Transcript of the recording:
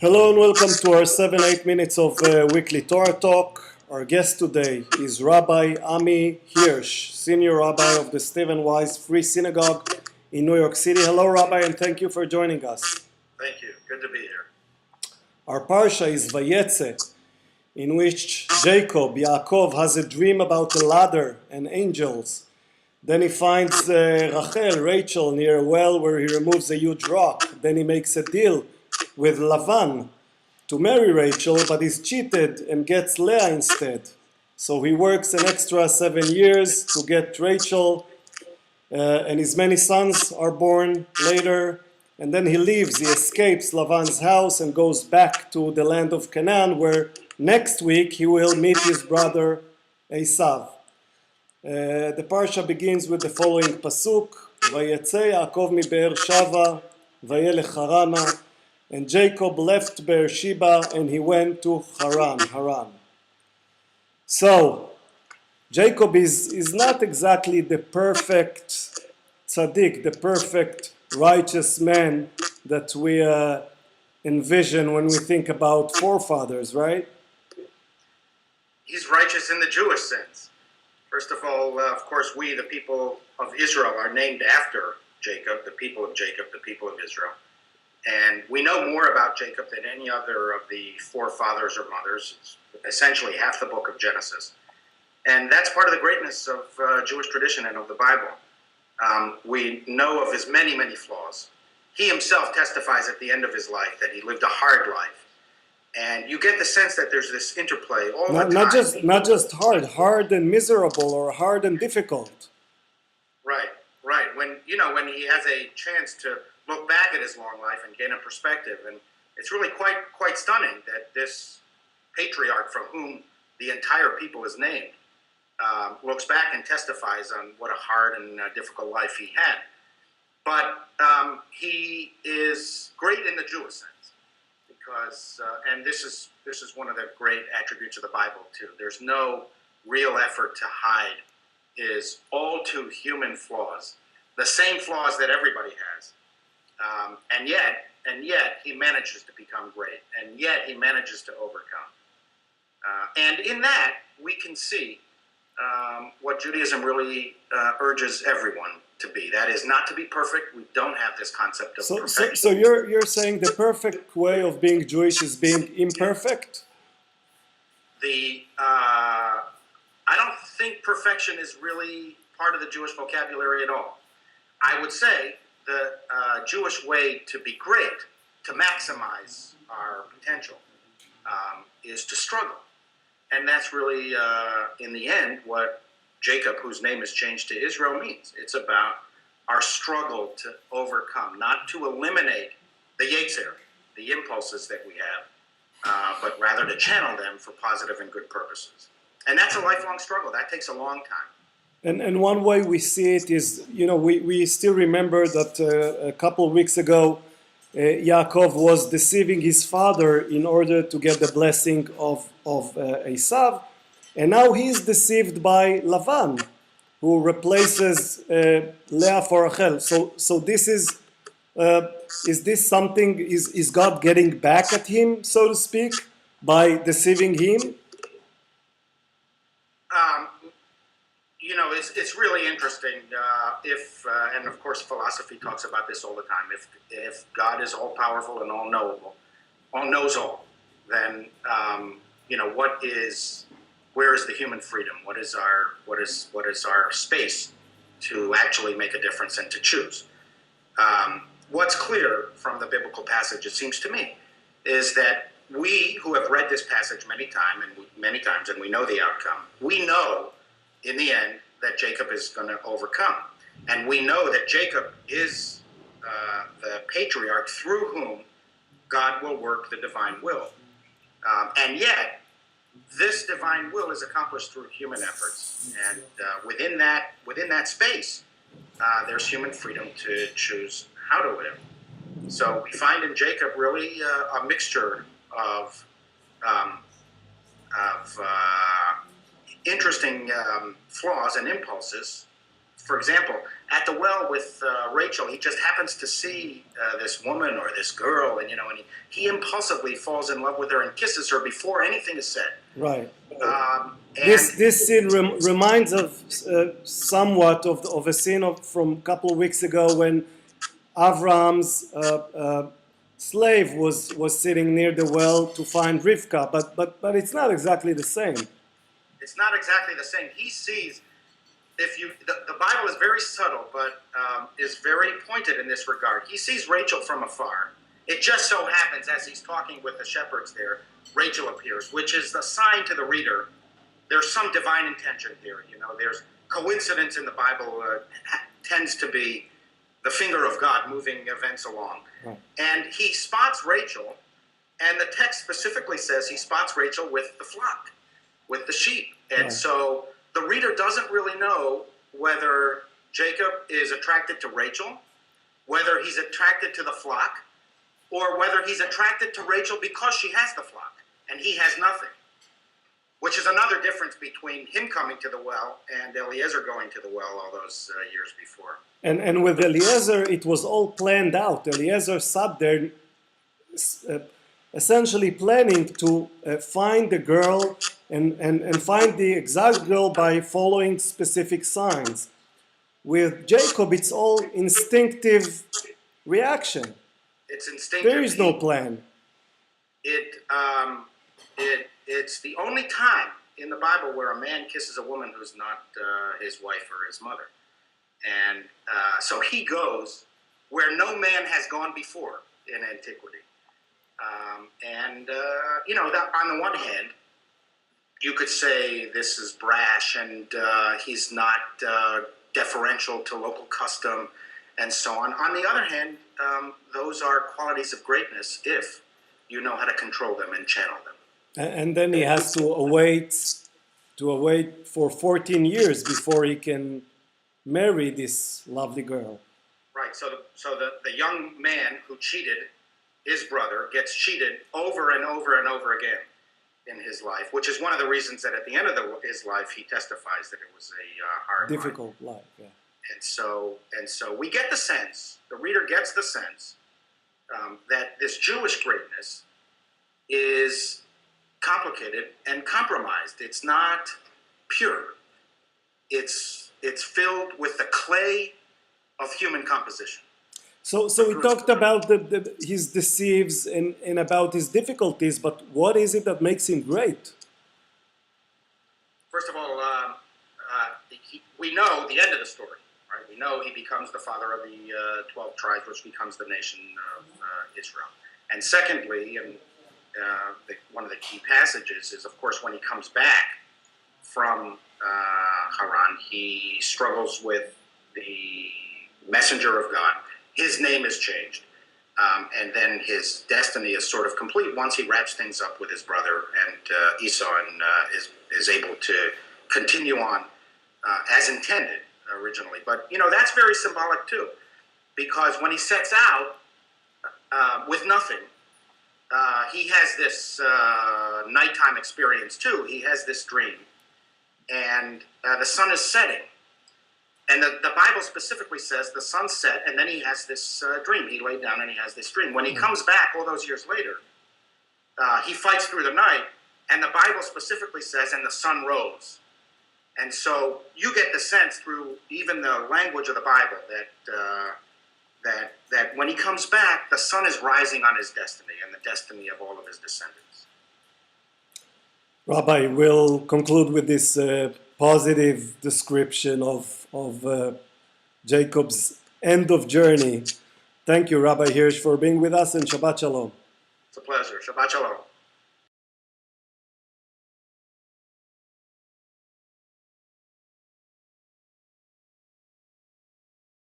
Hello and welcome to our 7-8 minutes of weekly Torah talk. Our guest today is Rabbi Ammiel Hirsch, Senior Rabbi of the Stephen Wise Free Synagogue in New York City. Hello, Rabbi, and thank you for joining us. Thank you. Good to be here. Our parsha is Vayetze, in which Jacob, Yaakov, has a dream about a ladder and angels. Then he finds Rachel near a well where he removes a huge rock. Then he makes a deal with Lavan to marry Rachel, but he's cheated and gets Leah instead. So he works an extra 7 years to get Rachel, and his many sons are born later. And then he leaves, he escapes Lavan's house and goes back to the land of Canaan, where next week he will meet his brother Esav. The parsha begins with the following pasuk: Vayetze Yaakov mi Be'er Shava, vayelech Harana. And Jacob left Beersheba and he went to Haran. So, Jacob is not exactly the perfect tzaddik, the perfect righteous man that we envision when we think about forefathers, right? He's righteous in the Jewish sense. First of all, of course, we, the people of Israel, are named after Jacob, the people of Jacob, the people of Israel. And we know more about Jacob than any other of the forefathers or mothers. It's essentially half the book of Genesis. And that's part of the greatness of Jewish tradition and of the Bible. We know of his many, many flaws. He himself testifies at the end of his life that he lived a hard life. And you get the sense that there's this interplay all the time. Not just hard and miserable, or hard and difficult. Right. When he has a chance to look back at his long life and gain a perspective, and it's really quite stunning that this patriarch from whom the entire people is named looks back and testifies on what a hard and difficult life he had. But he is great in the Jewish sense, because and this is one of the great attributes of the Bible too. There's no real effort to hide his all too human flaws, the same flaws that everybody has. And yet he manages to become great, and yet he manages to overcome. And in that, we can see what Judaism really urges everyone to be. That is, not to be perfect. We don't have this concept of perfection. So you're saying the perfect way of being Jewish is being imperfect? I don't think perfection is really part of the Jewish vocabulary at all. I would say the Jewish way to be great, to maximize our potential, is to struggle. And that's really, in the end, what Jacob, whose name is changed to Israel, means. It's about our struggle to overcome, not to eliminate the yetzer, the impulses that we have, but rather to channel them for positive and good purposes. And that's a lifelong struggle. That takes a long time. And one way we see it is, we still remember that a couple of weeks ago, Yaakov was deceiving his father in order to get the blessing of Esav, and now he's deceived by Lavan, who replaces Leah for Rachel. So this is this something? Is God getting back at him, so to speak, by deceiving him? It's really interesting and of course philosophy talks about this all the time. If God is all powerful and all knowable, all knows all, then where is the human freedom? What is our space to actually make a difference and to choose? What's clear from the biblical passage, it seems to me, is that we who have read this passage many times and we know the outcome, we know in the end that Jacob is going to overcome. And we know that Jacob is the patriarch through whom God will work the divine will. And yet, this divine will is accomplished through human efforts. And within that space, there's human freedom to choose how to live. So we find in Jacob really a mixture of interesting flaws and impulses. For example, at the well with Rachel, he just happens to see this woman or this girl, and he impulsively falls in love with her and kisses her before anything is said. Right. And This scene reminds of somewhat of a scene from a couple of weeks ago when Avram's slave was sitting near the well to find Rivka, but it's not exactly the same. it's not exactly the same. He sees, the Bible is very subtle, but is very pointed in this regard. He sees Rachel from afar. It just so happens, as he's talking with the shepherds there, Rachel appears, which is a sign to the reader. There's some divine intention here. There's coincidence in the Bible tends to be the finger of God moving events along. Right. And he spots Rachel, and the text specifically says he spots Rachel with the flock, with the sheep. And Right. so the reader doesn't really know whether Jacob is attracted to Rachel, whether he's attracted to the flock, or whether he's attracted to Rachel because she has the flock and he has nothing, which is another difference between him coming to the well and Eliezer going to the well all those years before. And with Eliezer, it was all planned out. Eliezer sat there essentially planning to find the girl and find the exact girl by following specific signs. With Jacob, it's all instinctive reaction. It's instinctive. There is no plan. It's the only time in the Bible where a man kisses a woman who's not his wife or his mother. And so he goes where no man has gone before in antiquity. That on the one hand, you could say this is brash and he's not deferential to local custom and so on. On the other hand, those are qualities of greatness if you know how to control them and channel them. And then he has to await for 14 years before he can marry this lovely girl. Right. So the young man who cheated his brother gets cheated over and over and over again in his life, which is one of the reasons that at the end of his life he testifies that it was a hard difficult life. Yeah. And so we get the sense, the reader gets the sense that this Jewish greatness is complicated and compromised. It's not pure. It's filled with the clay of human composition. So we talked about his deceives and about his difficulties, but what is it that makes him great? First of all, we know the end of the story. Right? We know he becomes the father of the 12 tribes, which becomes the nation of Israel. And secondly, one of the key passages is, of course, when he comes back from Haran, he struggles with the messenger of God. His name is changed. And then his destiny is sort of complete once he wraps things up with his brother and Esau and is able to continue on as intended originally. But, that's very symbolic too, because when he sets out with nothing, he has this nighttime experience too. He has this dream, and the sun is setting. And the Bible specifically says the sun set, and then he has this dream. He laid down and he has this dream. When he comes back all those years later, he fights through the night, and the Bible specifically says, and the sun rose. And so you get the sense through even the language of the Bible that when he comes back, the sun is rising on his destiny and the destiny of all of his descendants. Rabbi, we'll conclude with this positive description of Jacob's end of journey. Thank you, Rabbi Hirsch, for being with us, and Shabbat Shalom. It's a pleasure. Shabbat Shalom.